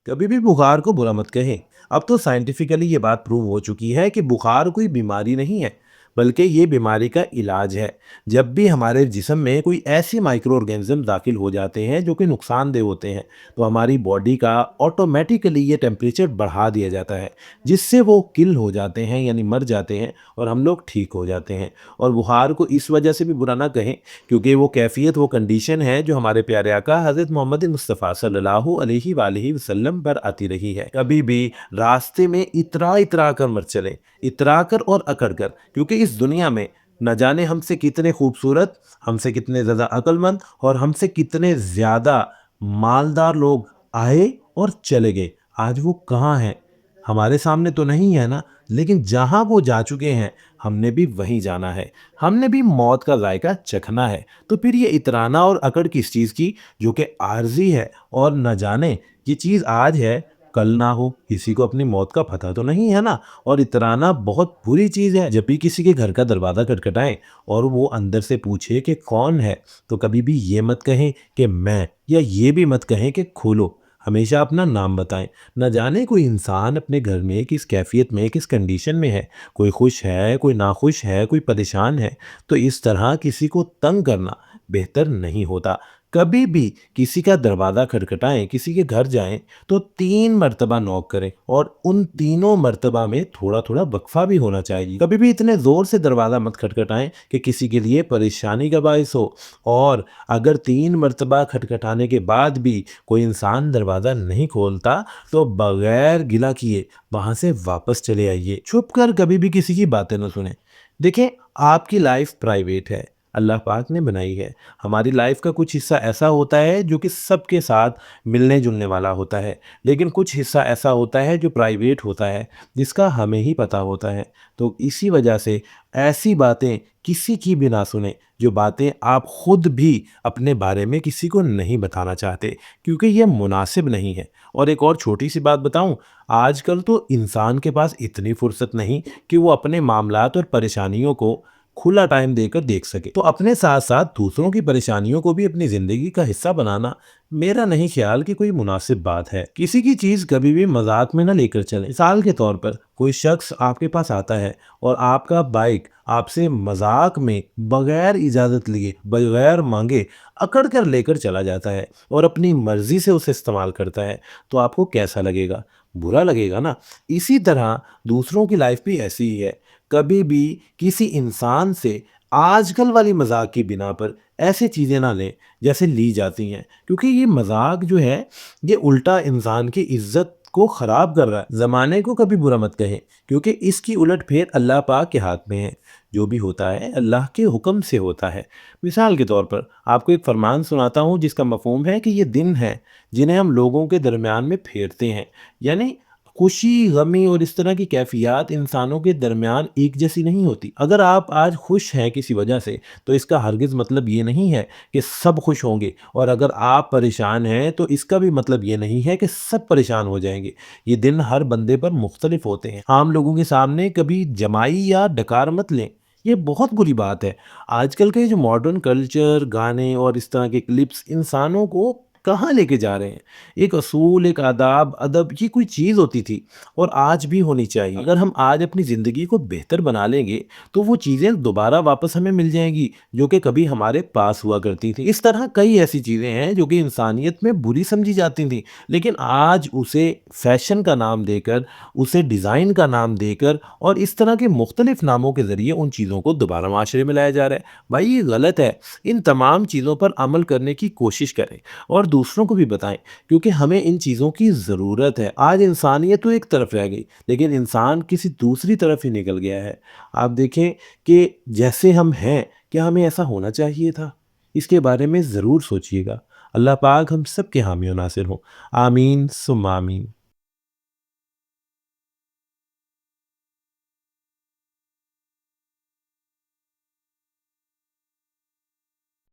कभी भी बुखार को बुरा मत कहें। अब तो साइंटिफिकली ये बात प्रूव हो चुकी है कि बुखार कोई बीमारी नहीं है, बल्कि ये बीमारी का इलाज है। जब भी हमारे जिस्म में कोई ऐसी माइक्रो ऑर्गेनिज्म दाखिल हो जाते हैं जो कि नुकसानदेह होते हैं, तो हमारी बॉडी का ऑटोमेटिकली ये टेम्परेचर बढ़ा दिया जाता है, जिससे वो किल हो जाते हैं यानी मर जाते हैं और हम लोग ठीक हो जाते हैं। और बुखार को इस वजह से भी बुरा ना कहें, क्योंकि वो कैफियत, वो कंडीशन है जो हमारे प्यारे आका हज़रत मोहम्मद मुस्तफ़ा सल्लल्लाहु अलैहि वालैहि वसल्लम पर आती रही है। कभी भी रास्ते में इतरा इतरा कर मत चलें, इतरा कर और अकड़ कर, क्योंकि इस दुनिया में न जाने हमसे कितने खूबसूरत, हमसे कितने ज़्यादा अक्लमंद और हमसे कितने ज़्यादा मालदार लोग आए और चले गए। आज वो कहाँ हैं? हमारे सामने तो नहीं है ना, लेकिन जहाँ वो जा चुके हैं, हमने भी वहीं जाना है। हमने भी मौत का जायका चखना है। तो फिर ये इतराना और अकड़ किस चीज़ की, जो कि आर्ज़ी है और न जाने ये चीज़ आज है, कल ना हो। किसी को अपनी मौत का पता तो नहीं है ना। और इतराना बहुत बुरी चीज़ है। जब भी किसी के घर का दरवाज़ा खटखटाएँ और वो अंदर से पूछे कि कौन है, तो कभी भी ये मत कहें कि मैं, या ये भी मत कहें कि खोलो। हमेशा अपना नाम बताएं। न जाने कोई इंसान अपने घर में किस कैफियत में, किस कंडीशन में है। कोई खुश है, कोई नाखुश है, कोई परेशान है। तो इस तरह किसी को तंग करना बेहतर नहीं होता। कभी भी किसी का दरवाज़ा खटखटाएं, किसी के घर जाएं, तो 3 मर्तबा नॉक करें और उन तीनों मर्तबा में थोड़ा थोड़ा वक्फा भी होना चाहिए। कभी भी इतने ज़ोर से दरवाज़ा मत खटखटाएं कि किसी के लिए परेशानी का बायस हो। और अगर 3 मर्तबा खटखटाने के बाद भी कोई इंसान दरवाज़ा नहीं खोलता, तो बगैर गिला किए वहाँ से वापस चले आइए। छुप कर कभी भी किसी की बातें न सुने। देखें, आपकी लाइफ प्राइवेट है, अल्लाह पाक ने बनाई है। हमारी लाइफ का कुछ हिस्सा ऐसा होता है जो कि सबके साथ मिलने जुलने वाला होता है, लेकिन कुछ हिस्सा ऐसा होता है जो प्राइवेट होता है, जिसका हमें ही पता होता है। तो इसी वजह से ऐसी बातें किसी की भी ना सुने, जो बातें आप खुद भी अपने बारे में किसी को नहीं बताना चाहते, क्योंकि ये मुनासिब नहीं है। और एक और छोटी सी बात बताऊं, आजकल तो इंसान के पास इतनी फुर्सत नहीं कि वो अपने मामलात और परेशानियों को खुला टाइम देकर देख सके। तो अपने साथ साथ दूसरों की परेशानियों को भी अपनी जिंदगी का हिस्सा बनाना मेरा नहीं ख्याल कि कोई मुनासिब बात है। किसी की चीज कभी भी मजाक में ना लेकर चले। मिसाल के तौर पर कोई शख्स आपके पास आता है और आपका बाइक आपसे मजाक में बगैर इजाजत लिए, बगैर मांगे अकड़ कर लेकर चला जाता है और अपनी मर्जी से उसे इस्तेमाल करता है, तो आपको कैसा लगेगा? बुरा लगेगा ना। इसी तरह दूसरों की लाइफ भी ऐसी ही है। कभी भी किसी इंसान से आजकल वाली मजाक की बिना पर ऐसी चीज़ें ना लें जैसे ली जाती हैं, क्योंकि ये मजाक जो है, ये उल्टा इंसान की इज्जत को ख़राब कर रहा है। ज़माने को कभी बुरा मत कहें, क्योंकि इसकी उलट फेर अल्लाह पाक के हाथ में है। जो भी होता है अल्लाह के हुक्म से होता है। मिसाल के तौर पर आपको एक फरमान सुनाता हूँ जिसका मफहूम है कि ये दिन है जिन्हें हम लोगों के दरमियान में फेरते हैं। यानी खुशी, गमी और इस तरह की कैफियत इंसानों के दरमियान एक जैसी नहीं होती। अगर आप आज खुश हैं किसी वजह से, तो इसका हरगिज़ मतलब ये नहीं है कि सब खुश होंगे, और अगर आप परेशान हैं तो इसका भी मतलब ये नहीं है कि सब परेशान हो जाएंगे। ये दिन हर बंदे पर मुख्तलिफ होते हैं। आम लोगों के सामने कभी जमाई या डकार मत लें, ये बहुत बुरी बात है। आजकल के जो मॉडर्न कल्चर, गाने और इस तरह के क्लिप्स इंसानों को कहाँ लेके जा रहे हैं। एक असूल, एक आदाब, अदब, ये कोई चीज़ होती थी और आज भी होनी चाहिए। अगर हम आज अपनी ज़िंदगी को बेहतर बना लेंगे, तो वो चीज़ें दोबारा वापस हमें मिल जाएंगी जो कि कभी हमारे पास हुआ करती थी। इस तरह कई ऐसी चीज़ें हैं जो कि इंसानियत में बुरी समझी जाती थी, लेकिन आज उसे फैशन का नाम देकर, उसे डिज़ाइन का नाम देकर और इस तरह के मुख्तलिफ नामों के ज़रिए उन चीज़ों को दोबारा माशरे में लाया जा रहा है। भाई, ये गलत है। इन तमाम चीज़ों पर अमल करने की कोशिश करें और दूसरों को भी बताएं, क्योंकि हमें इन चीज़ों की ज़रूरत है। आज इंसानियत तो एक तरफ रह गई, लेकिन इंसान किसी दूसरी तरफ ही निकल गया है। आप देखें कि जैसे हम हैं, क्या हमें ऐसा होना चाहिए था? इसके बारे में ज़रूर सोचिएगा। अल्लाह पाक हम सब के हामी और नासिर हों। आमीन सुम्मा आमीन।